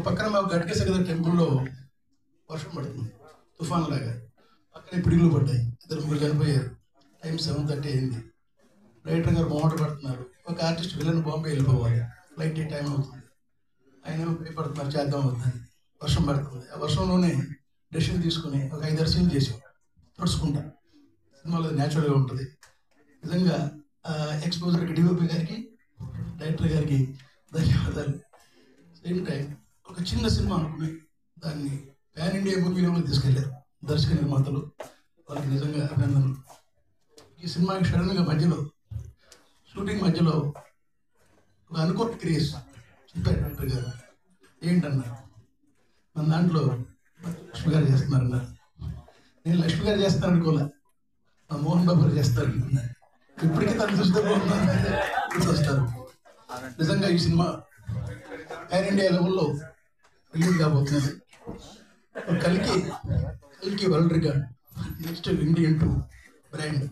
పక్కన మాకు గట్కేశ్వర టెంపుల్లో వర్షం పడుతుంది, తుఫాన్ లాగా. పక్కన పిడుగులు పడ్డాయి, 2-3 చనిపోయారు. టైం 7:30 అయింది. రైటర్ గారు మొహట పడుతున్నారు. ఒక ఆర్టిస్ట్ విలన్ బాంబే వెళ్ళిపోవాలి, ఫ్లైట్ టైం అవుతుంది. ఆయన భయపడుతున్నారు, చేద్దాం అవుతుంది. వర్షం పడుతుంది. ఆ వర్షంలోనే డెసిషన్ తీసుకుని ఒక 5-6 సీన్లు చేసాం తడుచుకుంటా. సినిమాలో న్యాచురల్గా ఉంటుంది. నిజంగా ఎక్స్పోజర్కి డిఓపి గారికి, డైరెక్టర్ గారికి ధన్యవాదాలు. సేమ్ టైం ఒక చిన్న సినిమా అనుకుని దాన్ని ప్యాన్ ఇండియా మూవీలో తీసుకెళ్ళారు దర్శక నిర్మాతలు. వాళ్ళకి నిజంగా అభినందనలు. ఈ సినిమాకి సడన్గా మధ్యలో షూటింగ్ మధ్యలో ఒక అనుకోని క్రేజ్ చెప్పారు డైరెక్టర్ గారు. ఏంటన్నారు, మన దాంట్లో లక్ష్మి గారు చేస్తున్నారన్నారు. నేను లక్ష్మి గారు చేస్తాను అనుకోలే, మా మోహన్ బాబు గారు చేస్తారు అనుకున్నా. ఇప్పటికీ తను చూస్తే గుర్తొస్తారు. నిజంగా ఈ సినిమా ప్యాన్ ఇండియా లెవెల్లో రిలీజ్ కాబోతున్నది. కలికి world record, next Indian 2 brand.